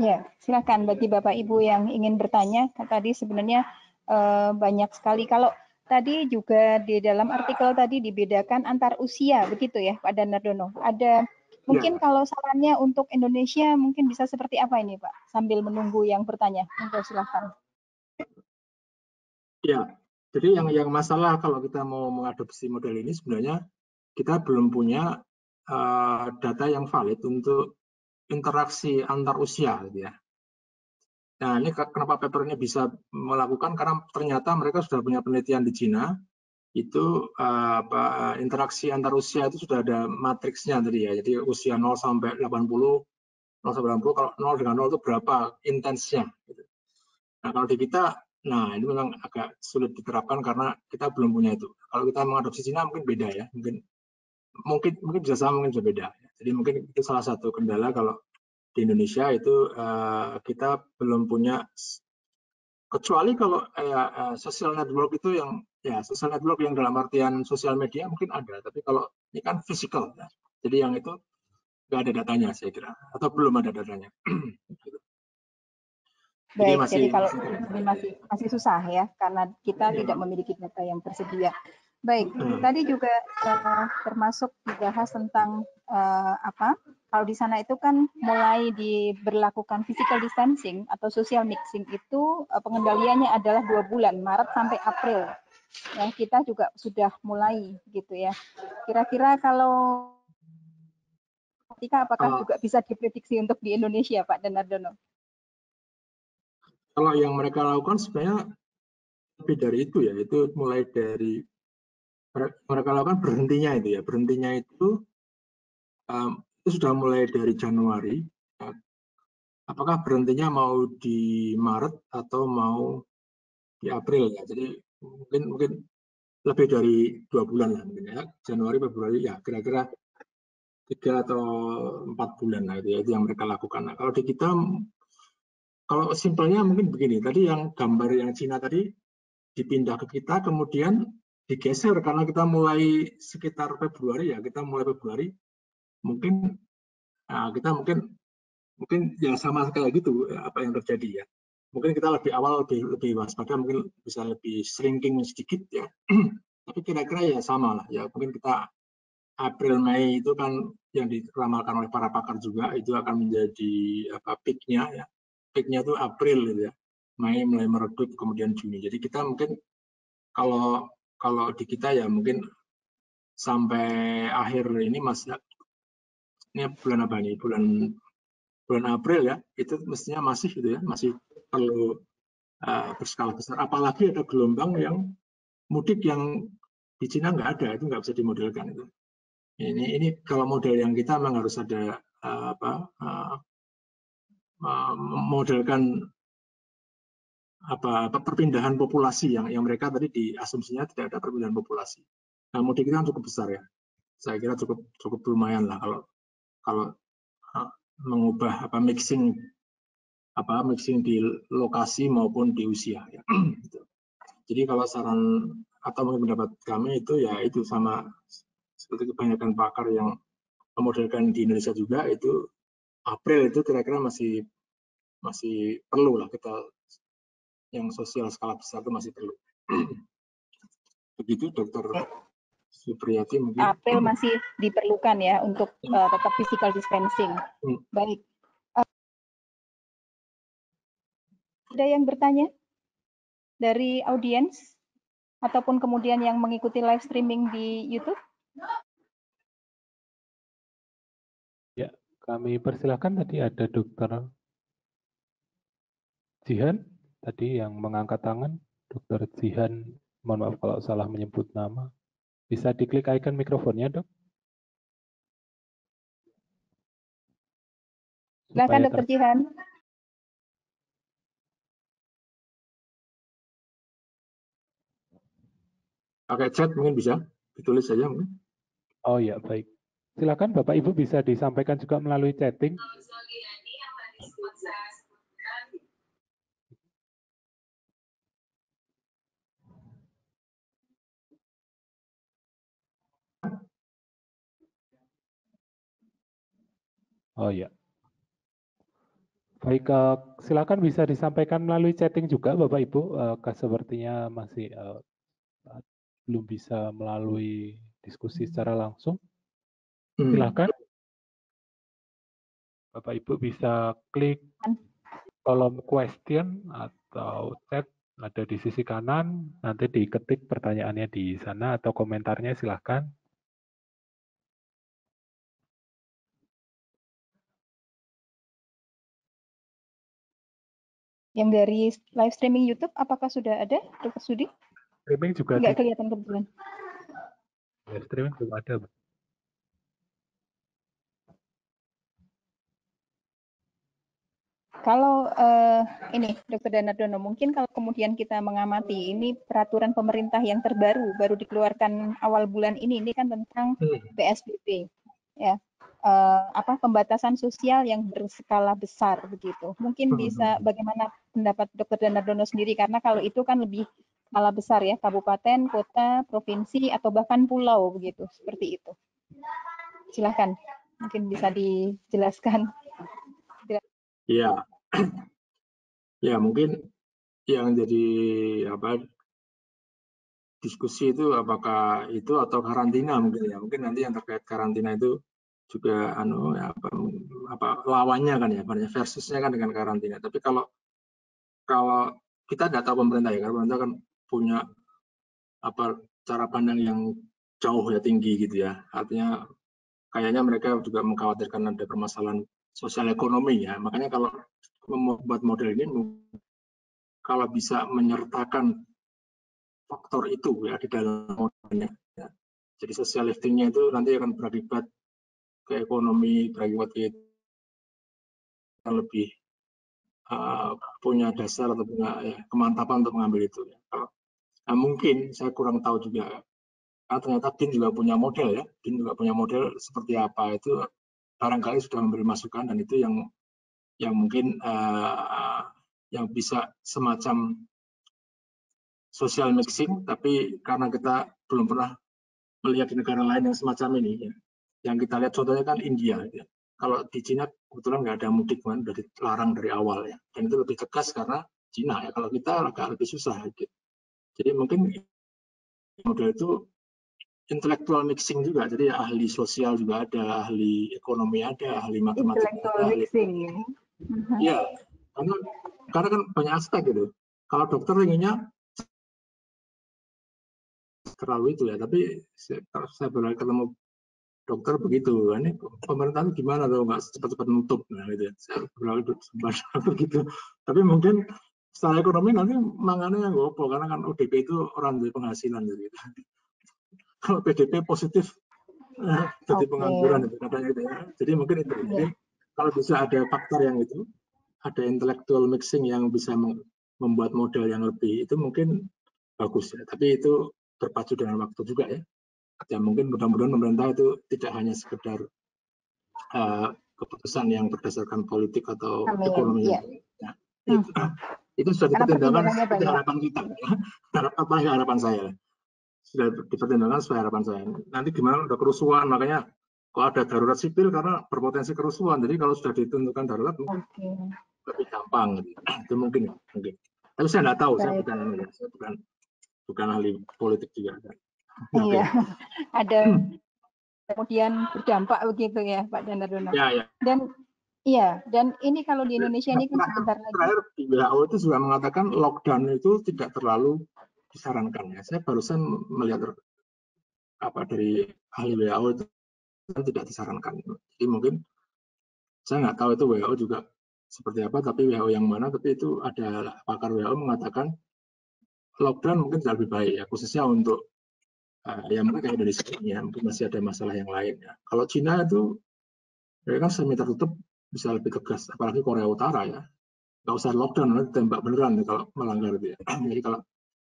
Ya, silakan bagi Bapak Ibu yang ingin bertanya. Tadi sebenarnya banyak sekali. Kalau tadi juga di dalam artikel tadi dibedakan antar usia, begitu ya, Pak Danardono. Ada mungkin kalau sarannya untuk Indonesia mungkin bisa seperti apa ini, Pak? Sambil menunggu yang bertanya. Monggo silakan. Ya, jadi yang masalah kalau kita mau mengadopsi model ini sebenarnya kita belum punya data yang valid untuk interaksi antar usia, gitu ya. Nah, ini kenapa paper ini bisa melakukan, karena ternyata mereka sudah punya penelitian di Cina, itu interaksi antar usia itu sudah ada matriksnya tadi ya, jadi usia 0 sampai 80, 0 sampai 80, kalau 0 dengan 0 itu berapa intensnya. Gitu. Nah, kalau di kita, nah ini memang agak sulit diterapkan karena kita belum punya itu. Kalau kita mengadopsi Cina mungkin beda ya, mungkin bisa sama, mungkin bisa beda. Jadi mungkin itu salah satu kendala kalau di Indonesia itu kita belum punya, kecuali kalau social network itu yang ya social network yang dalam artian sosial media mungkin ada, tapi kalau ini kan physical ya. Jadi yang itu nggak ada datanya saya kira, atau belum ada datanya. Baik, jadi kalau ini masih susah ya, karena kita tidak memiliki data yang tersedia. Baik, tadi juga termasuk dibahas tentang kalau di sana itu kan mulai diberlakukan physical distancing atau social mixing itu pengendaliannya adalah 2 bulan, Maret sampai April. Ya, kita juga sudah mulai gitu ya. Kira-kira kalau apakah juga bisa diprediksi untuk di Indonesia, Pak Danardono? Kalau yang mereka lakukan sebenarnya lebih dari itu ya, itu mulai dari mereka lakukan berhentinya itu ya, berhentinya itu sudah mulai dari Januari. Apakah berhentinya mau di Maret atau mau di April ya? Jadi mungkin lebih dari 2 bulan lah mungkin ya, Januari, Februari ya, kira-kira 3 atau 4 bulan lah itu yang mereka lakukan. Nah, kalau di kita, kalau simpelnya mungkin begini, tadi yang gambar yang Cina tadi dipindah ke kita, kemudian digeser karena kita mulai sekitar Februari ya, kita mulai Februari, mungkin kita mungkin yang sama kayak gitu apa yang terjadi ya. Mungkin kita lebih awal lebih waspada, mungkin bisa lebih shrinking sedikit ya. Tapi kira-kira ya sama lah ya, mungkin kita April Mei itu kan yang diramalkan oleh para pakar juga itu akan menjadi peak-nya ya. Peak-nya itu April gitu ya. Mei mulai meredup, kemudian Juni. Jadi kita mungkin kalau di kita ya mungkin sampai akhir ini ini bulan apa nih? Bulan April ya, itu mestinya masih gitu ya, masih perlu berskala besar. Apalagi ada gelombang yang mudik yang di Cina nggak ada, itu nggak bisa dimodelkan itu. Ini kalau model yang kita memang harus ada modelkan perpindahan populasi yang mereka tadi diasumsinya tidak ada perpindahan populasi. Nah, mudik kita cukup besar ya. Saya kira cukup lumayan lah kalau mengubah mixing di lokasi maupun di usia ya. Jadi kalau saran atau mungkin pendapat kami itu ya itu sama seperti kebanyakan pakar yang memodelkan di Indonesia juga, itu April itu kira-kira masih perlu lah kita yang sosial skala besar itu masih perlu. Begitu Dokter Supriyati mungkin. April masih diperlukan ya untuk tetap physical distancing. Baik. Ada yang bertanya dari audiens ataupun kemudian yang mengikuti live streaming di YouTube? Ya, kami persilahkan. Tadi ada Dokter Jihan tadi yang mengangkat tangan. Dokter Jihan, mohon maaf kalau salah menyebut nama. Bisa diklik icon mikrofonnya, Dok? Silakan Dokter Jihan. Pakai chat mungkin bisa, ditulis saja mungkin. Oh ya, baik. Silakan Bapak Ibu bisa disampaikan juga melalui chatting. Oh ya. Baik, silakan bisa disampaikan melalui chatting juga Bapak Ibu. Sepertinya masih belum bisa melalui diskusi secara langsung. Silakan. Bapak Ibu bisa klik kolom question atau chat ada di sisi kanan, nanti diketik pertanyaannya di sana atau komentarnya silakan. Yang dari live streaming YouTube, apakah sudah ada, Dr. Sudi? Streaming juga nggak kelihatan kebetulan. Live streaming belum ada. Kalau ini Dr. Danardono, mungkin kalau kemudian kita mengamati ini peraturan pemerintah yang terbaru baru dikeluarkan awal bulan ini kan tentang PSBB, ya. Pembatasan sosial yang berskala besar begitu. Mungkin bisa bagaimana pendapat Dr. Danardono sendiri, karena kalau itu kan lebih skala besar ya, kabupaten, kota, provinsi atau bahkan pulau begitu, seperti itu. Silahkan, mungkin bisa dijelaskan. Ya, ya mungkin yang jadi diskusi itu apakah itu atau karantina mungkin ya. Mungkin nanti yang terkait karantina itu juga lawannya kan ya, versusnya kan dengan karantina. Tapi kalau kita tidak tahu pemerintah ya, karena pemerintah kan punya cara pandang yang jauh ya, tinggi gitu ya. Artinya kayaknya mereka juga mengkhawatirkan ada permasalahan sosial ekonomi ya. Makanya kalau membuat model ini, kalau bisa menyertakan faktor itu ya di dalam modelnya. Ya. Jadi social lifting-nya itu nanti akan berakibat ke ekonomi, berakibat ke yang lebih punya dasar atau punya kemantapan untuk mengambil itu. Ya. Nah, mungkin saya kurang tahu juga. Ternyata BIN juga punya model ya. BIN juga punya model seperti apa itu barangkali sudah memberi masukan, dan itu yang mungkin yang bisa semacam social mixing, tapi karena kita belum pernah melihat di negara lain yang semacam ini, ya. Yang kita lihat contohnya kan India. Ya. Kalau di Cina kebetulan nggak ada mudik, kan udah dilarang dari awal ya, dan itu lebih tegas karena Cina ya. Kalau kita agak lebih susah. Gitu. Jadi mungkin model itu intellectual mixing juga, jadi ahli sosial juga ada, ahli ekonomi ada, ahli matematika intellectual mixing. Iya, karena kan banyak aspek gitu. Kalau dokter inginnya terlalu itu ya, tapi saya berani ketemu dokter begitu, ini pemerintah itu gimana tuh nggak cepat-cepat nutup, nah gitu ya. Saya berani begitu. Tapi mungkin secara ekonomi nanti mangannya yang gopo, karena kan ODP itu orang dari penghasilan gitu. Kalau PDP positif jadi pengangguran itu katanya gitu ya. Jadi mungkin itu. Jadi kalau bisa ada faktor yang itu, ada intellectual mixing yang bisa membuat model yang lebih, itu mungkin bagus ya. Tapi itu berpacu dengan waktu juga ya. Ya mungkin mudah-mudahan pemerintah itu tidak hanya sekedar keputusan yang berdasarkan politik atau ekonomi. Ya. Itu sudah dipertimbangkan seperti harapan kita. Ya. Harapan saya. Sudah dipertimbangkan sesuai harapan saya. Nanti gimana udah kerusuhan, makanya kok ada darurat sipil karena berpotensi kerusuhan. Jadi kalau sudah ditentukan darurat lebih gampang. Gitu. Itu mungkin. Tapi saya nggak tahu, saya bukan ahli politik juga. Iya, ada kemudian berdampak begitu ya, Pak Danardono. Ya. Dan ini kalau di Indonesia ini kan sebentar lagi. Terakhir di WHO itu juga mengatakan lockdown itu tidak terlalu disarankan ya. Saya barusan melihat dari ahli WHO itu tidak disarankan. Jadi mungkin saya nggak tahu itu WHO juga seperti apa, tapi WHO yang mana, tapi itu ada pakar WHO mengatakan lockdown mungkin tidak lebih baik ya, khususnya untuk yang mereka Indonesia ini ya, mungkin masih ada masalah yang lain ya. Kalau Cina itu mereka kan semi tertutup bisa lebih tegas, apalagi Korea Utara ya. Nggak usah lockdown, nanti tembak beneran ya, kalau melanggar itu ya. Jadi kalau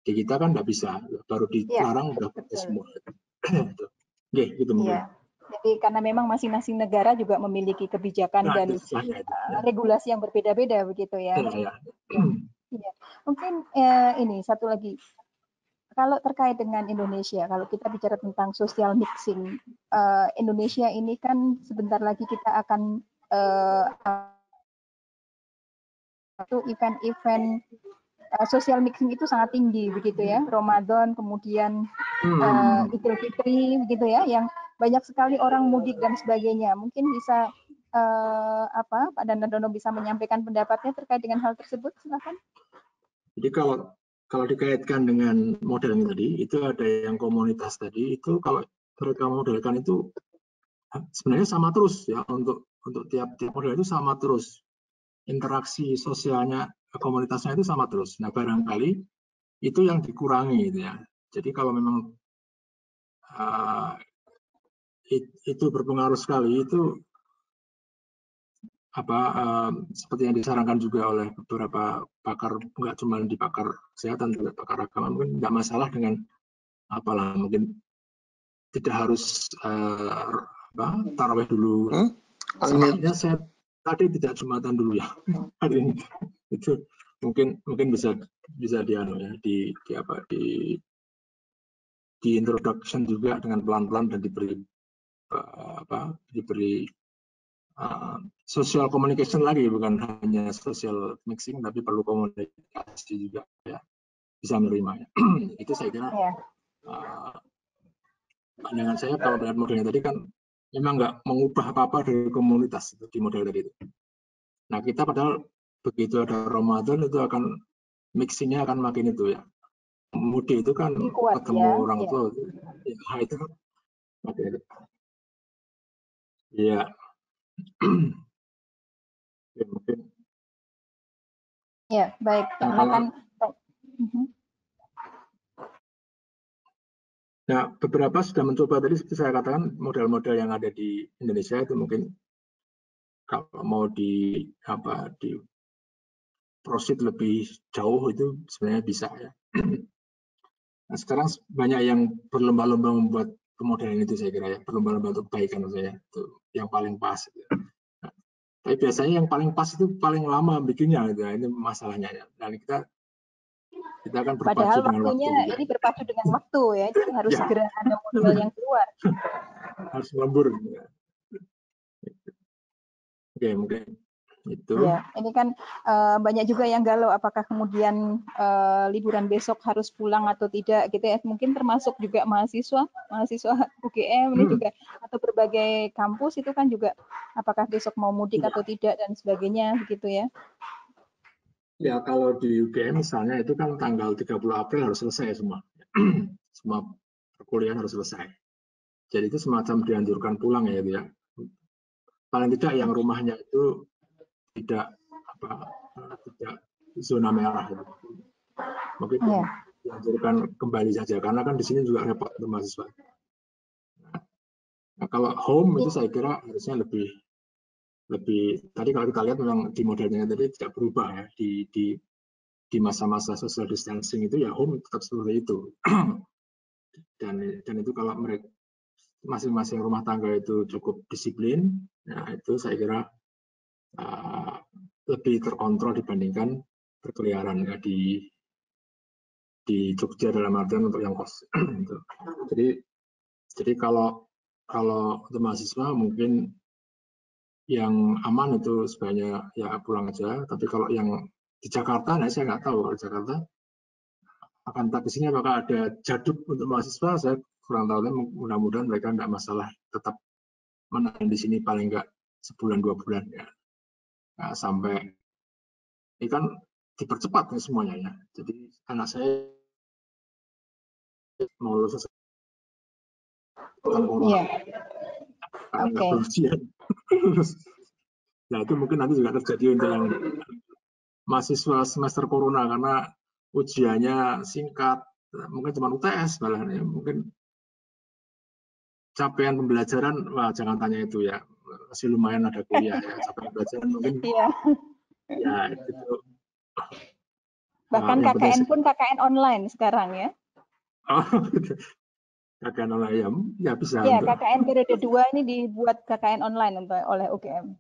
di kita kan nggak bisa, baru dilarang udah semua. Gitu mungkin. Ya. Jadi karena memang masing-masing negara juga memiliki kebijakan dan regulasi yang berbeda-beda begitu ya. Ya. Mungkin ini satu lagi. Kalau terkait dengan Indonesia, kalau kita bicara tentang social mixing, Indonesia ini kan sebentar lagi kita akan itu event-event social mixing itu sangat tinggi begitu ya, Ramadan, kemudian Idul Fitri begitu ya, yang banyak sekali orang mudik dan sebagainya. Mungkin bisa Pak Dandono bisa menyampaikan pendapatnya terkait dengan hal tersebut, silakan. Jadi kalau dikaitkan dengan model tadi, itu ada yang komunitas tadi, itu kalau mereka modelkan itu sebenarnya sama terus ya, untuk tiap model itu sama terus. Interaksi sosialnya, komunitasnya itu sama terus. Nah, barangkali itu yang dikurangi gitu ya. Jadi kalau memang itu berpengaruh sekali, itu seperti yang disarankan juga oleh beberapa pakar, nggak cuma di pakar kesehatan, juga pakar agama, mungkin nggak masalah dengan mungkin tidak harus tarawih dulu. Sebenarnya saya tadi tidak Jumatan dulu ya hari ini. Itu mungkin bisa di introduction juga dengan pelan-pelan dan diberi social communication lagi, bukan hanya social mixing tapi perlu komunikasi juga ya, bisa menerimanya. Itu saya kira pandangan saya kalau melihat modelnya tadi kan memang nggak mengubah apa-apa dari komunitas itu, di model tadi itu. Nah, kita padahal begitu ada Ramadan itu akan mixingnya akan makin itu ya. Mudik itu kan ketemu orang tua itu kan makin itu. Ya. Ya, mungkin. Ya, baik. Nah, beberapa sudah mencoba tadi seperti saya katakan, model-model yang ada di Indonesia itu mungkin kalau mau di proceed lebih jauh itu sebenarnya bisa ya. Nah, sekarang banyak yang berlomba-lomba membuat kemodelan itu, saya kira ya, berlomba-lomba untuk kebaikan saya itu yang paling pas. Nah, tapi biasanya yang paling pas itu paling lama bikinnya gitu. Ini masalahnya ya. Dan kita akan berpacu padahal dengan waktunya waktu. Ini berpacu dengan waktu ya, jadi harus segera ada model yang keluar. Harus lembur. Ya. Oke, mungkin itu. Ya, ini kan banyak juga yang galau apakah kemudian liburan besok harus pulang atau tidak gitu ya. Mungkin termasuk juga mahasiswa UGM ini juga, atau berbagai kampus itu kan juga apakah besok mau mudik atau tidak dan sebagainya begitu ya. Ya, kalau di UGM misalnya itu kan tanggal 30 April harus selesai semua. Semua perkuliahan harus selesai. Jadi itu semacam dianjurkan pulang ya, itu ya. Paling tidak yang rumahnya itu tidak zona merah gitu. Mungkin dianjurkan kembali saja karena kan di sini juga repot untuk mahasiswa. Nah, kalau home itu saya kira harusnya lebih tadi kalau kita lihat memang di modelnya tadi tidak berubah ya, di masa-masa social distancing itu ya home tetap seperti itu. dan itu kalau mereka masing-masing rumah tangga itu cukup disiplin, nah itu saya kira lebih terkontrol dibandingkan berkeliaran ya di Jogja dalam artian untuk yang kos. Jadi kalau untuk mahasiswa mungkin yang aman itu sebanyak ya pulang aja. Tapi kalau yang di Jakarta, nah saya nggak tahu kalau di Jakarta akan tak kesini apakah ada jaduk untuk mahasiswa. Saya kurang tahu. Mudah-mudahan mereka nggak masalah, tetap menahan di sini paling nggak sebulan 2 bulan ya. Nah, sampai ini kan dipercepat ya semuanya ya. Jadi anak saya mau lulus Iya. Oke. Nah, itu mungkin nanti juga terjadi untuk yang mahasiswa semester corona karena ujiannya singkat, mungkin cuma UTS malah ya. Mungkin capaian pembelajaran, wah jangan tanya itu ya, masih lumayan ada kuliah ya, capaian pembelajaran mungkin ya itu. Bahkan KKN pun KKN online sekarang ya. Oh, KKN online ya bisa. Ya, KKN periode 2 ini dibuat KKN online oleh UGM.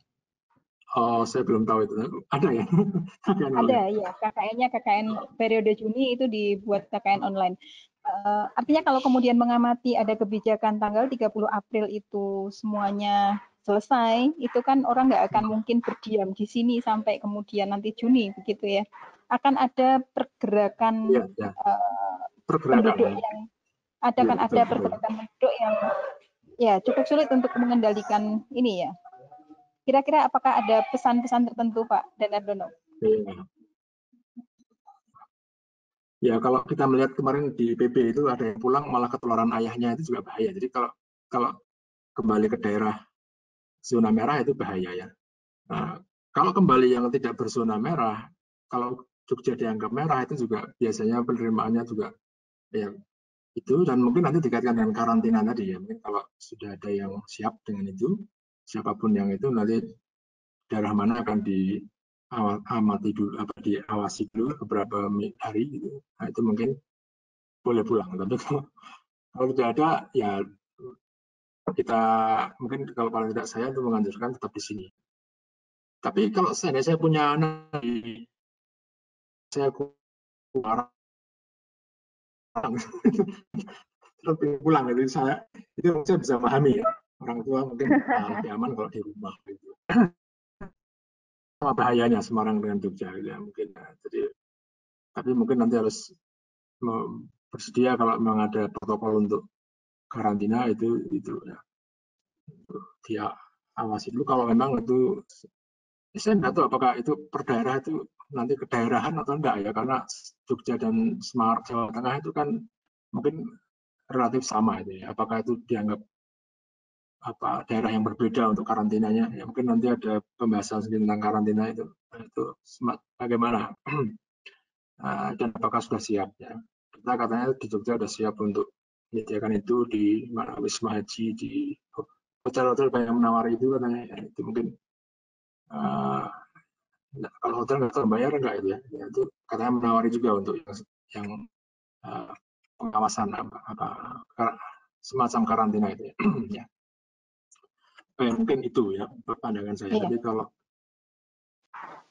Oh, saya belum tahu itu. Ada ya? KKN ada ya, KKN-nya KKN periode Juni itu dibuat KKN online. Artinya kalau kemudian mengamati ada kebijakan tanggal 30 April itu semuanya selesai, itu kan orang nggak akan mungkin berdiam di sini sampai kemudian nanti Juni begitu ya. Akan ada pergerakan penduduk yang ada pergerakan penduduk yang ya cukup sulit untuk mengendalikan ini ya. Kira-kira apakah ada pesan-pesan tertentu Pak Danardono? Ya, kalau kita melihat kemarin di PB itu ada yang pulang malah ketularan ayahnya, itu juga bahaya. Jadi kalau kembali ke daerah zona merah itu bahaya ya. Nah, kalau kembali yang tidak berzona merah, kalau Jogja dianggap merah itu juga biasanya penerimaannya juga ya itu, dan mungkin nanti dikaitkan dengan karantina tadi ya. Mungkin kalau sudah ada yang siap dengan itu, siapapun yang itu nanti daerah mana akan diamati dulu, diawasi dulu beberapa hari gitu. Nah, itu mungkin boleh pulang. Tapi kalau tidak ada ya kita mungkin kalau paling tidak saya itu menganjurkan tetap di sini. Tapi kalau saya punya anak, saya keluar lebih pulang, itu saya bisa pahami ya. Orang tua mungkin lebih aman kalau di rumah gitu. Sama bahayanya Semarang dengan Jogja gitu ya, mungkin ya. Jadi tapi mungkin nanti harus bersedia kalau memang ada protokol untuk karantina itu ya. Dia awasi dulu kalau memang itu. Saya nggak tahu apakah itu per daerah itu nanti kedaerahan atau enggak ya, karena Jogja dan Semarang Jawa Tengah itu kan mungkin relatif sama itu ya. Apakah itu dianggap daerah yang berbeda untuk karantinanya? Ya mungkin nanti ada pembahasan sendiri tentang karantina itu bagaimana dan apakah sudah siap ya. Kita katanya di Jogja sudah siap untuk menyediakan itu di Wisma Haji, di hotel-hotel banyak menawari itu katanya ya, itu mungkin kalau hotel nggak terbayar enggak itu ya. Ya itu katanya menawari juga untuk yang pengawasan semacam karantina itu ya. Ya. Mungkin itu ya pandangan saya. Tapi kalau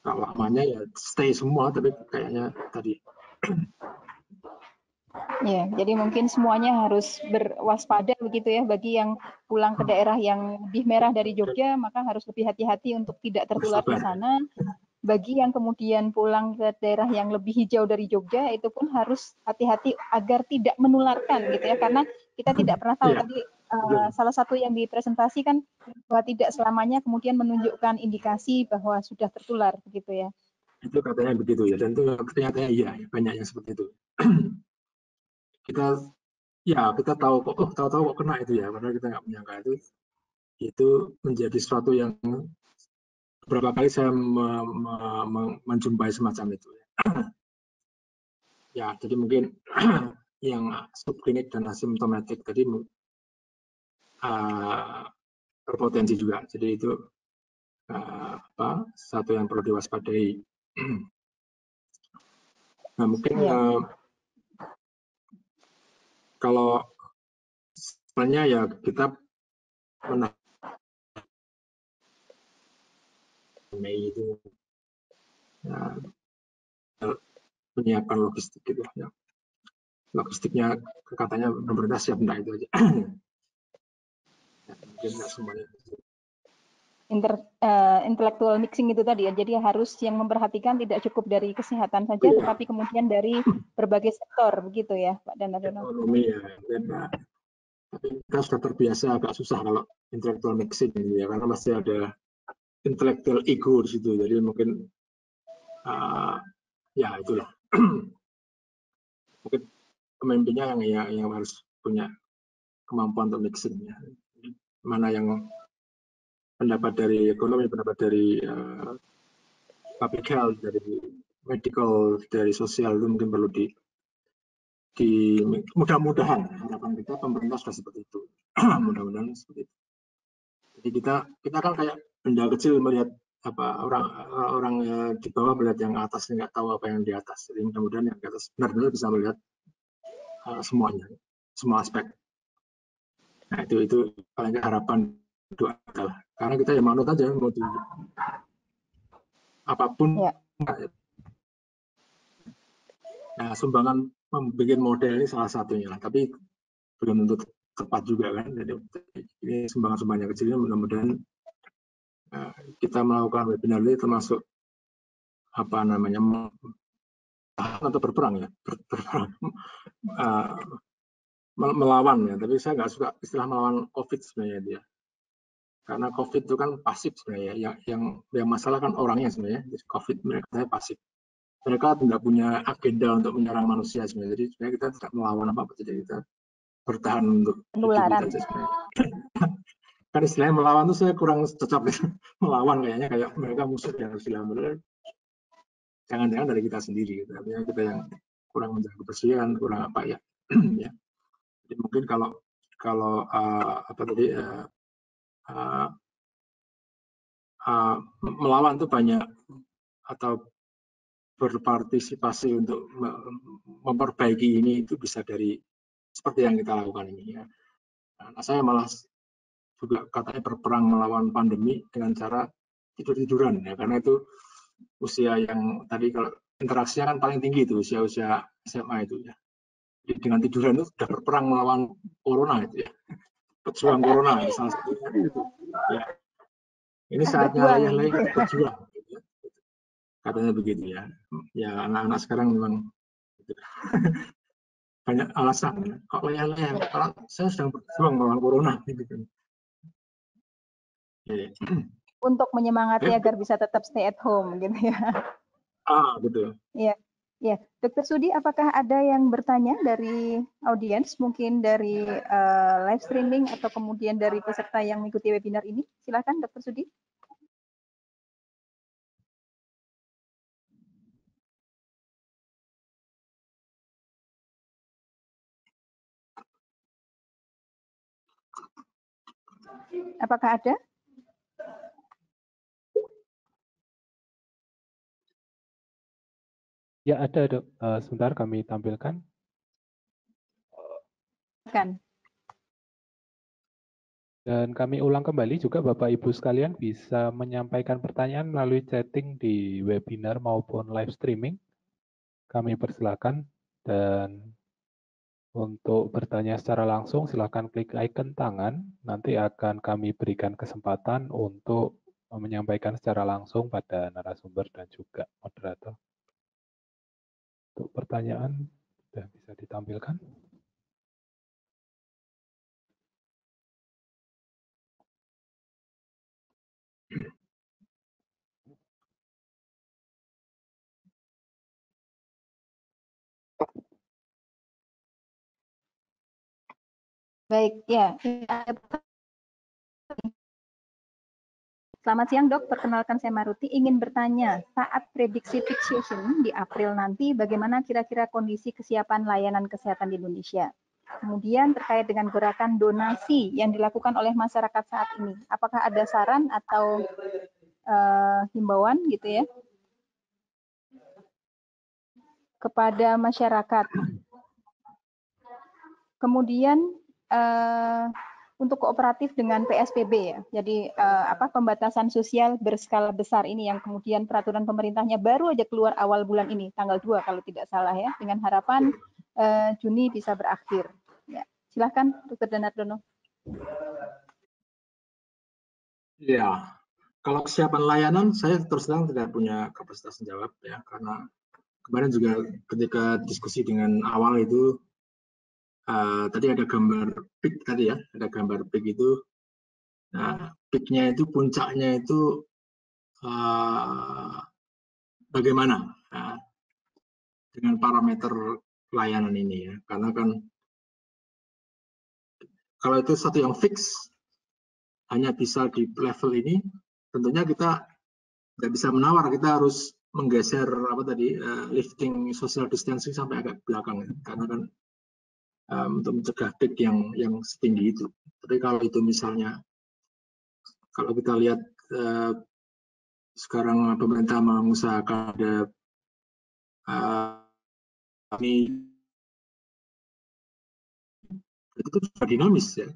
namanya ya stay semua, tapi kayaknya tadi. Ya, jadi mungkin semuanya harus berwaspada begitu ya. Bagi yang pulang ke daerah yang lebih merah dari Jogja, maka harus lebih hati-hati untuk tidak tertular di sana. Bagi yang kemudian pulang ke daerah yang lebih hijau dari Jogja, itu pun harus hati-hati agar tidak menularkan gitu ya. Karena kita tidak pernah tahu tadi salah satu yang dipresentasikan bahwa tidak selamanya kemudian menunjukkan indikasi bahwa sudah tertular begitu ya. Itu katanya begitu ya, dan itu ternyata iya banyak yang seperti itu. kita tahu kok kena itu ya, padahal kita nggak menyangka itu menjadi sesuatu yang beberapa kali saya menjumpai semacam itu. Ya, jadi mungkin yang subklinik dan asimptomatik tadi berpotensi juga. Jadi itu satu yang perlu diwaspadai. Nah, mungkin kalau sebenarnya ya kita Mei itu ya, menyiapkan logistik gitu ya. Logistiknya katanya pemerintah siap enggak itu aja. Ya, mungkin enggak semuanya. Intellectual mixing itu tadi ya. Jadi harus yang memperhatikan tidak cukup dari kesehatan saja, tetapi kemudian dari berbagai sektor begitu ya, Pak Danardono. Ekonomi ya, tapi kita sudah terbiasa agak susah kalau intellectual mixing gitu ya, karena masih ada intellectual ego di situ. Jadi mungkin ya itulah. Mungkin pemimpinnya yang harus punya kemampuan untuk mixing ya. Mana yang pendapat dari ekonomi, pendapat dari public health, dari medical, dari sosial itu mungkin perlu di mudah-mudahan harapan kita pemerintah sudah seperti itu. Mudah-mudahan seperti itu. Jadi kita kan kayak benda kecil melihat orang di bawah melihat yang atas, nggak tahu apa yang di atas. Jadi mudah-mudahan yang di atas benar-benar bisa melihat semuanya, semua aspek. Nah itu paling harapan doa kita lah. Karena kita ya manut aja mau di apapun. Ya. Nah, sumbangan membuat model ini salah satunya lah, tapi belum tentu tepat juga kan. Jadi ini sumbangan-sumbangan kecilnya mudah-mudahan kita melakukan webinar ini termasuk apa namanya atau berperang ya, melawan ya. Tapi saya nggak suka istilah melawan COVID sebenarnya dia, karena COVID itu kan pasif sebenarnya. Yang masalah kan orangnya sebenarnya. Jadi COVID mereka saya pasif. Mereka tidak punya agenda untuk menyerang manusia sebenarnya. Jadi sebenarnya kita tidak melawan apa-apa, jadi kita bertahan untuk penularan. Kan istilahnya melawan itu saya kurang cocok gitu. Melawan kayaknya kayak mereka musuh yang harus dilawan. Jangan-jangan dari kita sendiri gitu. Artinya kita yang kurang menjaga kebersihan, kurang apa ya. Ya. Jadi mungkin kalau apa tadi melawan itu banyak atau berpartisipasi untuk memperbaiki ini itu bisa dari seperti yang kita lakukan ini ya. Nah, saya malah juga katanya berperang melawan pandemi dengan cara tidur-tiduran ya, karena itu usia yang tadi kalau interaksinya kan paling tinggi itu usia SMA itu ya. Jadi dengan tiduran itu sudah berperang melawan corona itu ya. Pejuang corona salah satunya itu ya. Ini saatnya leyeh-leyeh berjuang gitu ya. Katanya begitu ya. Ya anak-anak sekarang memang gitu. Banyak alasan kok leyeh-leyeh, kalau saya sedang berjuang melawan corona gitu kan. Ya. Untuk menyemangati agar bisa tetap stay at home gitu ya. Betul. Iya. Ya, Dr. Sudi, apakah ada yang bertanya dari audiens, mungkin dari live streaming atau kemudian dari peserta yang mengikuti webinar ini? Silakan, Dr. Sudi. Apakah ada? Ya ada dok, sebentar kami tampilkan. Kan. Dan kami ulang kembali juga Bapak Ibu sekalian bisa menyampaikan pertanyaan melalui chatting di webinar maupun live streaming. Kami persilakan, dan untuk bertanya secara langsung silakan klik icon tangan, nanti akan kami berikan kesempatan untuk menyampaikan secara langsung pada narasumber dan juga moderator. Untuk pertanyaan sudah bisa ditampilkan. Baik, ya. Selamat siang dok, perkenalkan saya Maruti, ingin bertanya, saat prediksi peak season di April nanti, bagaimana kira-kira kondisi kesiapan layanan kesehatan di Indonesia? Kemudian terkait dengan gerakan donasi yang dilakukan oleh masyarakat saat ini, apakah ada saran atau himbauan gitu ya kepada masyarakat? Kemudian untuk kooperatif dengan PSBB ya. Jadi pembatasan sosial berskala besar ini yang kemudian peraturan pemerintahnya baru aja keluar awal bulan ini, tanggal 2 kalau tidak salah ya, dengan harapan Juni bisa berakhir. Ya, silakan Dr. Danardono. Ya, kalau kesiapan layanan saya terus terang tidak punya kapasitas menjawab ya, karena kemarin juga ketika diskusi dengan awal itu tadi ada gambar peak tadi ya, ada gambar peak itu. Nah, peaknya itu puncaknya itu bagaimana dengan parameter layanan ini ya, karena kan kalau itu satu yang fix hanya bisa di level ini, tentunya kita nggak bisa menawar, kita harus menggeser lifting social distancing sampai agak belakang, karena kan untuk mencegah peak yang setinggi itu. Tapi kalau itu misalnya, kalau kita lihat sekarang pemerintah mengusahakan ada ini itu sudah dinamis ya,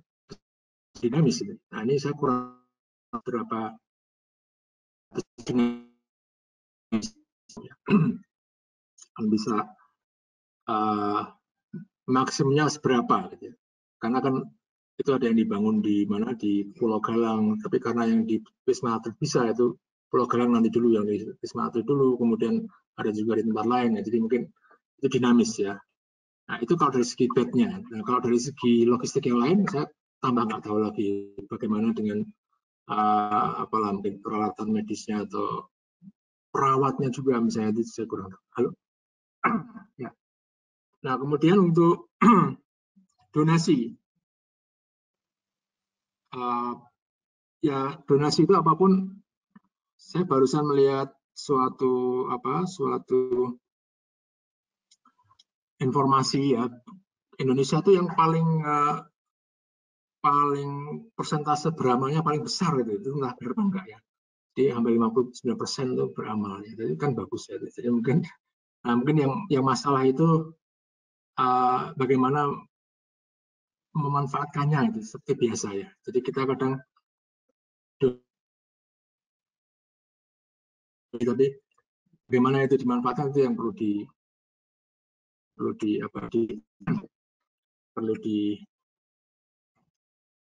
dinamis ini. Nah ini saya kurang berapa bisa maksimumnya seberapa gitu ya. Karena kan itu ada yang dibangun di mana di Pulau Galang, tapi karena yang di Wisma Atlet bisa itu Pulau Galang nanti dulu, yang di Wisma Atlet dulu, kemudian ada juga di tempat lain ya, jadi mungkin itu dinamis ya. Nah itu kalau dari segi bednya. Nah, kalau dari segi logistik yang lain saya tambah nggak tahu lagi bagaimana dengan apalah mungkin peralatan medisnya atau perawatnya juga misalnya, itu saya kurang tahu. Halo. Ya. Nah kemudian untuk donasi. Ya donasi itu apapun, saya barusan melihat suatu informasi ya, Indonesia itu yang paling persentase beramalnya paling besar itu entah benar apa enggak ya, jadi hampir 59% itu beramal, jadi kan bagus ya. Jadi mungkin yang masalah itu bagaimana memanfaatkannya itu seperti biasa ya. Jadi kita kadang tapi bagaimana itu dimanfaatkan itu yang perlu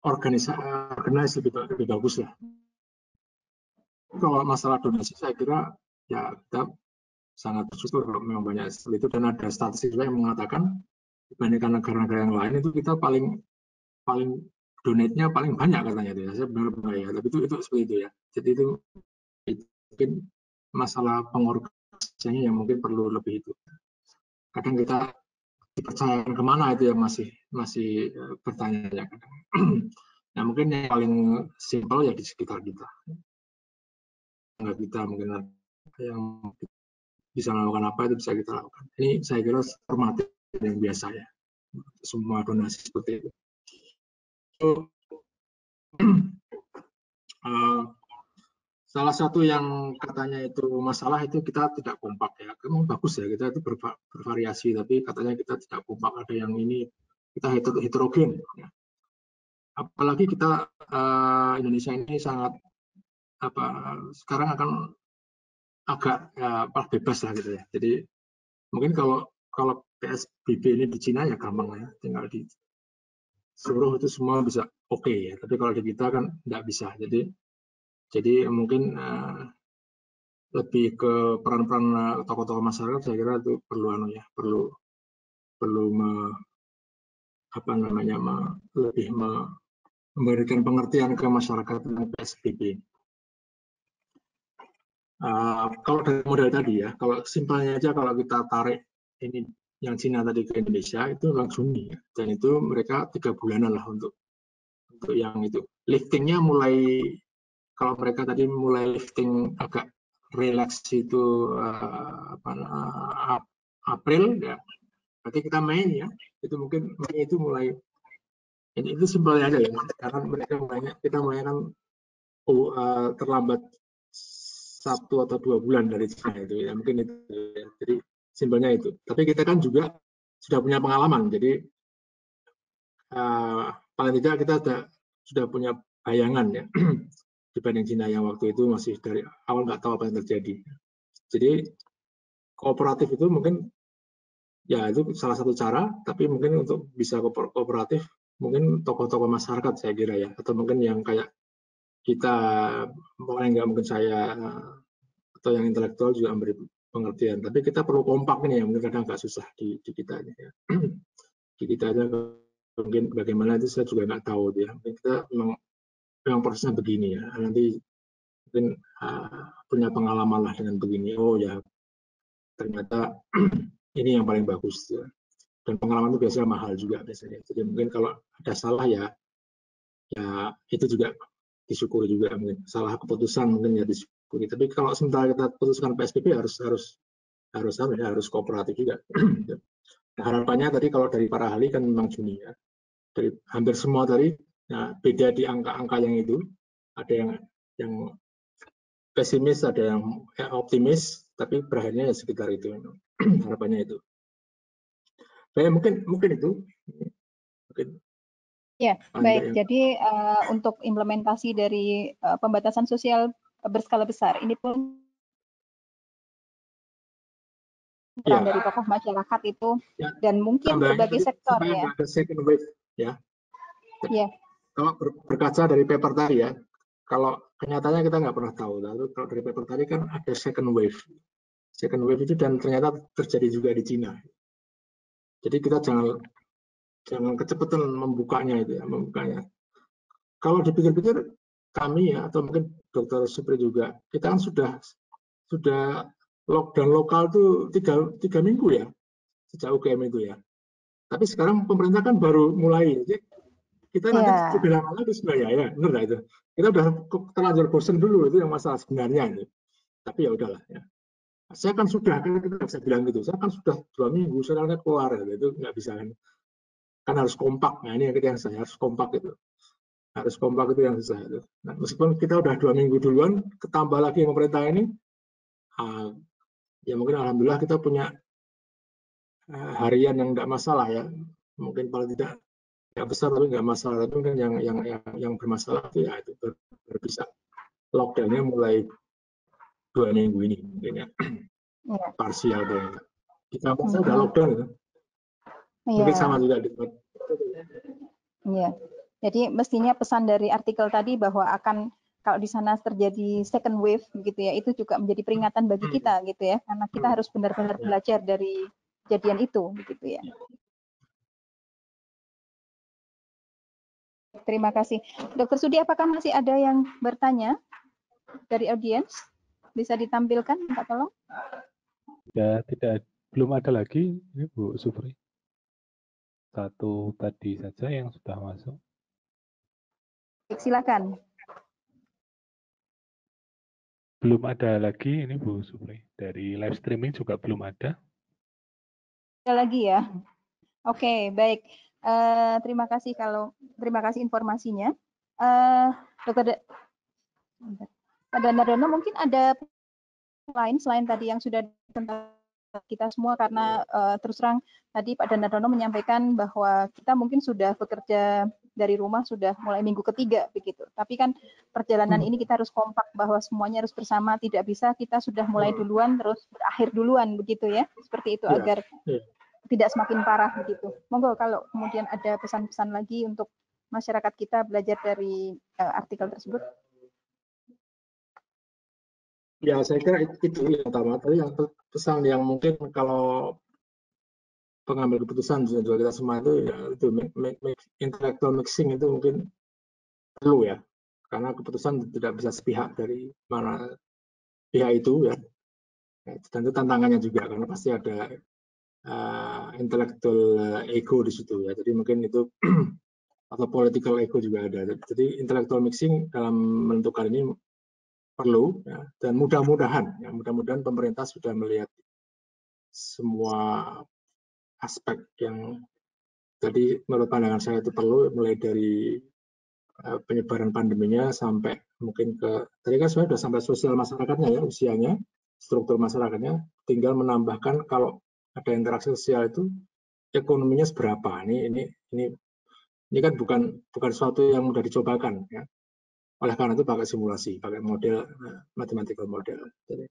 organisasi lebih bagus lah. Kalau masalah donasi saya kira ya kita sangat bersyukur kalau memang banyak seperti itu, dan ada statistik yang mengatakan dibandingkan negara-negara yang lain itu kita paling donate-nya paling banyak katanya itu ya. Saya benar-benar ya, tapi itu seperti itu ya. Jadi itu mungkin masalah pengorganisasiannya yang mungkin perlu lebih itu. Kadang kita dipercayakan kemana itu yang masih bertanya ya kadang. Nah mungkin yang paling simpel ya di sekitar kita. Nggak kita mungkin yang bisa melakukan apa itu bisa kita lakukan. Ini saya kira formatif yang biasa ya. Semua donasi seperti itu. Salah satu yang katanya itu masalah itu kita tidak kompak ya. Memang bagus ya, kita itu bervariasi, tapi katanya kita tidak kompak. Ada yang ini kita heterogen. Ya. Apalagi kita Indonesia ini sangat sekarang akan agak bebas lah gitu ya. Jadi mungkin kalau PSBB ini di Cina ya gampang ya, tinggal di seluruh itu semua bisa oke ya. Tapi kalau di kita kan tidak bisa. Jadi mungkin lebih ke peran-peran tokoh-tokoh masyarakat, saya kira itu perlu lebih memberikan pengertian ke masyarakat tentang PSBB. Kalau dari model tadi ya, kalau simpelnya aja kalau kita tarik ini yang Cina tadi ke Indonesia itu langsung Juni ya, dan itu mereka 3 bulanan lah untuk yang itu. Liftingnya mulai, kalau mereka tadi mulai lifting agak relax itu April ya, berarti kita Mei ya, itu mungkin Mei itu mulai, itu simpelnya aja ya, karena kita mulai kan terlambat 1 atau 2 bulan dari China itu ya, mungkin itu ya. Jadi simpelnya itu. Tapi kita kan juga sudah punya pengalaman, jadi paling tidak kita sudah punya bayangan ya dibanding China yang waktu itu masih dari awal nggak tahu apa yang terjadi. Jadi kooperatif itu mungkin ya itu salah satu cara, tapi mungkin untuk bisa kooperatif mungkin tokoh-tokoh masyarakat saya kira ya, atau mungkin yang kayak kita, pokoknya nggak mungkin saya atau yang intelektual juga memberi pengertian, tapi kita perlu kompak ini ya, mungkin kadang agak susah di kita ini ya. Di kita aja mungkin bagaimana itu saya juga nggak tahu ya, mungkin kita memang prosesnya begini ya, nanti mungkin punya pengalaman lah dengan begini, oh ya ternyata ini yang paling bagus ya. Dan pengalaman itu biasanya mahal juga biasanya, jadi mungkin kalau ada salah ya itu juga disyukuri juga, mungkin salah keputusan mungkin ya disyukuri, tapi kalau sementara kita putuskan PSBB harus kooperatif juga. Nah, harapannya tadi kalau dari para ahli kan memang Juni ya, dari hampir semua tadi, nah beda di angka-angka yang itu, ada yang pesimis, ada yang optimis, tapi berakhirnya ya sekitar itu. Harapannya itu. Baik, mungkin itu. Mungkin. Ya, baik. Jadi untuk implementasi dari pembatasan sosial berskala besar, ini pun peran dari tokoh masyarakat itu ya, dan mungkin berbagai sektor ya. Second wave, ya. Yeah. Kalau berkaca dari paper tadi ya, kalau kenyataannya kita nggak pernah tahu. Lalu kalau dari paper tadi kan ada second wave itu dan ternyata terjadi juga di Cina. Jadi kita jangan kecepatan membukanya itu ya, membukanya. Kalau dipikir-pikir kami ya, atau mungkin Dr. Supri juga, kita kan sudah lockdown lokal tuh 3 minggu ya, sejak UGM itu ya. Tapi sekarang pemerintah kan baru mulai, jadi kita nanti lebih lama lagi sebenarnya ya, benar nggak itu? Kita udah terlanjur bosan dulu, itu yang masalah sebenarnya itu. Tapi ya udahlah ya. Saya kan sudah, kan kita bisa bilang gitu, saya kan sudah 2 minggu, saya keluar, itu nggak bisa kan harus kompak. Nah ini yang saya harus kompak itu. Harus kompak itu yang susah itu. Nah, meskipun kita udah 2 minggu duluan, ketambah lagi pemerintah ini, ya mungkin alhamdulillah kita punya harian yang nggak masalah ya. Mungkin paling tidak nggak besar tapi nggak masalah. Tapi mungkin yang bermasalah itu ya itu bisa lockdown-nya mulai 2 minggu ini mungkin ya. Parsial paling. Kita masa udah lockdown itu. Mungkin sama juga di tempat. Iya. Jadi mestinya pesan dari artikel tadi bahwa akan kalau di sana terjadi second wave gitu ya, itu juga menjadi peringatan bagi kita gitu ya, karena kita harus benar-benar belajar dari kejadian itu begitu ya. Terima kasih. Dr. Sudi, apakah masih ada yang bertanya dari audiens? Bisa ditampilkan, Pak, tolong? Ya, belum ada lagi, ini Bu Supri. Satu tadi saja yang sudah masuk. Silakan. Belum ada lagi, ini Bu Supri. Dari live streaming juga belum ada. Ada lagi ya? Oke, baik. Terima kasih informasinya. Dr. Danardono, mungkin ada lain selain tadi yang sudah tentang kita semua, karena terus terang tadi Pak Danardono menyampaikan bahwa kita mungkin sudah bekerja dari rumah sudah mulai minggu ketiga begitu. Tapi kan perjalanan ini kita harus kompak bahwa semuanya harus bersama, tidak bisa kita sudah mulai duluan terus berakhir duluan begitu ya. Seperti itu agar tidak semakin parah begitu. Monggo kalau kemudian ada pesan-pesan lagi untuk masyarakat kita belajar dari artikel tersebut. Ya, saya kira itu yang pertama. Tadi yang pesan yang mungkin kalau pengambil keputusan juga kita semua itu ya itu intellectual mixing itu mungkin perlu ya, karena keputusan tidak bisa sepihak dari mana pihak itu ya. Tentu tantangannya juga karena pasti ada intellectual ego di situ ya. Jadi mungkin itu atau political ego juga ada. Jadi intellectual mixing dalam menentukan ini perlu ya, dan mudah-mudahan pemerintah sudah melihat semua aspek yang tadi menurut pandangan saya itu perlu, mulai dari penyebaran pandeminya sampai mungkin ke tadi kan sudah sampai sosial masyarakatnya ya, usianya, struktur masyarakatnya, tinggal menambahkan kalau ada interaksi sosial itu ekonominya seberapa. Ini kan bukan sesuatu yang mudah dicobakan ya. Oleh karena itu pakai simulasi, pakai model mathematical model. Jadi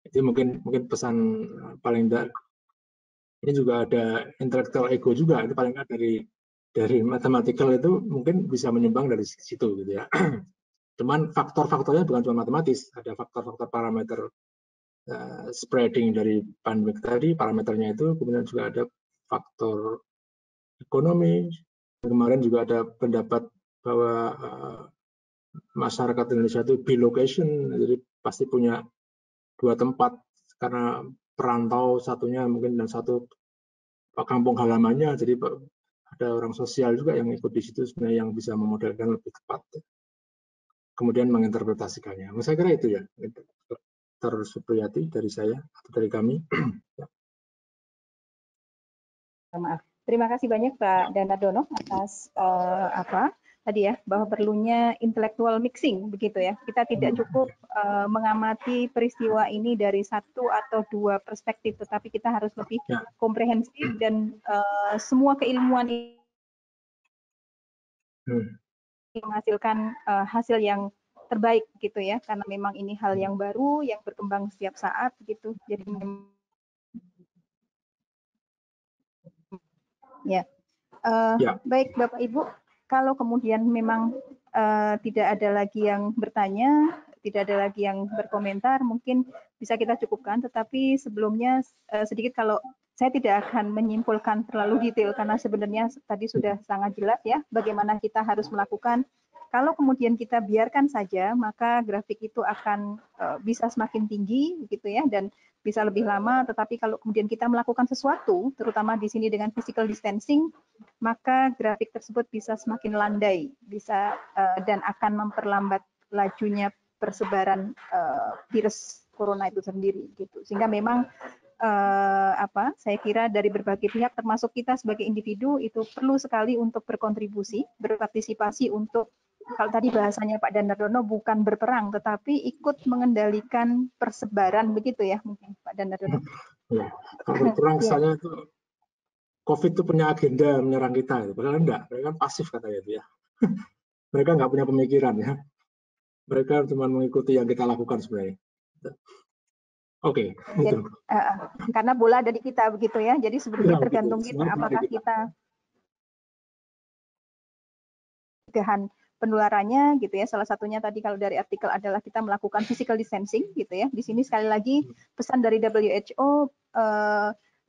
itu mungkin pesan paling tidak. Ini juga ada intellectual ego juga, itu paling nggak dari mathematical itu mungkin bisa menyumbang dari situ gitu ya. Cuman faktor-faktornya bukan cuma matematis, ada faktor-faktor parameter spreading dari pandemik tadi, parameternya itu, kemudian juga ada faktor ekonomi. Kemarin juga ada pendapat bahwa masyarakat Indonesia itu bilocation, jadi pasti punya 2 tempat karena perantau satunya mungkin dan satu kampung halamannya, jadi ada orang sosial juga yang ikut di situ sebenarnya yang bisa memodelkan lebih tepat, kemudian menginterpretasikannya. Saya kira itu ya, Dr. Supriyati dari saya atau dari kami. Maaf. Terima kasih banyak Pak Danardono atas tadi ya, bahwa perlunya intellectual mixing begitu ya. Kita tidak cukup mengamati peristiwa ini dari 1 atau 2 perspektif, tetapi kita harus lebih komprehensif dan semua keilmuan ini menghasilkan hasil yang terbaik gitu ya, karena memang ini hal yang baru yang berkembang setiap saat gitu. Jadi ya. Baik Bapak Ibu, kalau kemudian memang tidak ada lagi yang bertanya, tidak ada lagi yang berkomentar, mungkin bisa kita cukupkan. Tetapi sebelumnya sedikit, kalau saya tidak akan menyimpulkan terlalu detail karena sebenarnya tadi sudah sangat jelas ya bagaimana kita harus melakukan. Kalau kemudian kita biarkan saja, maka grafik itu akan bisa semakin tinggi gitu ya, dan bisa lebih lama. Tetapi kalau kemudian kita melakukan sesuatu, terutama di sini dengan physical distancing, maka grafik tersebut bisa semakin landai, bisa dan akan memperlambat lajunya persebaran virus corona itu sendiri gitu. Sehingga memang saya kira dari berbagai pihak termasuk kita sebagai individu itu perlu sekali untuk berkontribusi, berpartisipasi untuk, kalau tadi bahasanya Pak Danardono, bukan berperang tetapi ikut mengendalikan persebaran, begitu ya mungkin Pak Danardono. Ya, kalau berperang kesannya itu COVID itu punya agenda menyerang kita, padahal enggak, mereka kan pasif katanya itu ya. Mereka nggak punya pemikiran ya. Mereka cuma mengikuti yang kita lakukan sebenarnya. Oke, itu. Karena bola ada di kita begitu ya. Jadi sebenarnya tergantung kita apakah kita pencegahan penularannya gitu ya. Salah satunya tadi kalau dari artikel adalah kita melakukan physical distancing gitu ya. Di sini sekali lagi pesan dari WHO,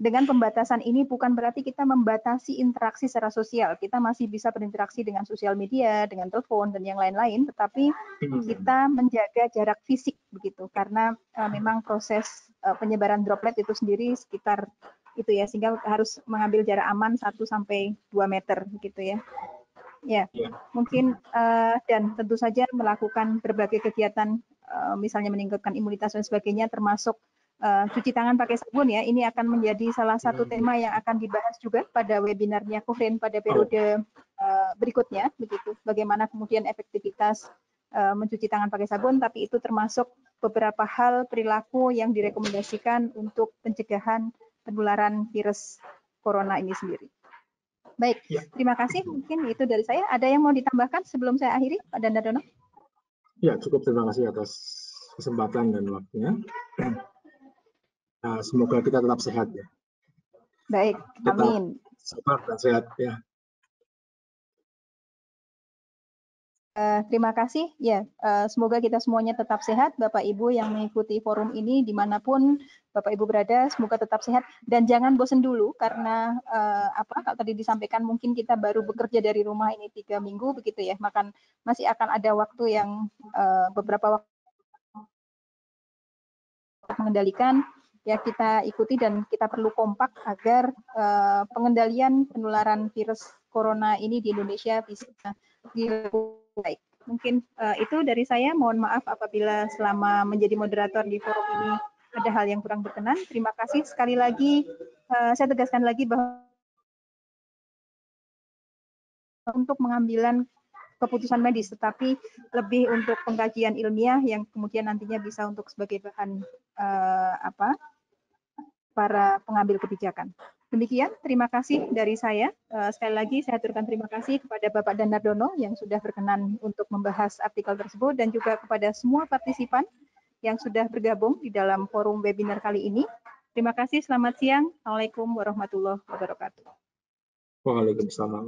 dengan pembatasan ini bukan berarti kita membatasi interaksi secara sosial. Kita masih bisa berinteraksi dengan sosial media, dengan telepon dan yang lain-lain, tetapi kita menjaga jarak fisik begitu, karena memang proses penyebaran droplet itu sendiri sekitar itu ya, sehingga harus mengambil jarak aman 1-2 meter gitu ya. Ya, mungkin dan tentu saja melakukan berbagai kegiatan, misalnya meningkatkan imunitas dan sebagainya, termasuk cuci tangan pakai sabun ya. Ini akan menjadi salah satu tema yang akan dibahas juga pada webinarnya Kufrin pada periode berikutnya, begitu. Bagaimana kemudian efektivitas mencuci tangan pakai sabun, tapi itu termasuk beberapa hal perilaku yang direkomendasikan untuk pencegahan penularan virus corona ini sendiri. Baik, terima kasih. Mungkin itu dari saya. Ada yang mau ditambahkan sebelum saya akhiri, Pak Danardono? Ya, cukup. Terima kasih atas kesempatan dan waktunya. Semoga kita tetap sehat ya. Baik, amin. Tetap sabar dan sehat ya. Terima kasih. Ya, semoga kita semuanya tetap sehat, Bapak Ibu yang mengikuti forum ini dimanapun Bapak Ibu berada, semoga tetap sehat dan jangan bosan dulu karena kalau tadi disampaikan mungkin kita baru bekerja dari rumah ini 3 minggu begitu ya, maka masih akan ada waktu yang beberapa waktu mengendalikan. Ya, kita ikuti dan kita perlu kompak agar pengendalian penularan virus corona ini di Indonesia bisa baik. Mungkin itu dari saya. Mohon maaf apabila selama menjadi moderator di forum ini ada hal yang kurang berkenan. Terima kasih sekali lagi. Saya tegaskan lagi bahwa untuk pengambilan keputusan medis, tetapi lebih untuk pengkajian ilmiah yang kemudian nantinya bisa untuk sebagai bahan para pengambil kebijakan. Demikian, terima kasih dari saya. Sekali lagi saya aturkan terima kasih kepada Bapak Danardono yang sudah berkenan untuk membahas artikel tersebut dan juga kepada semua partisipan yang sudah bergabung di dalam forum webinar kali ini. Terima kasih, selamat siang. Assalamualaikum warahmatullahi wabarakatuh. Waalaikumsalam.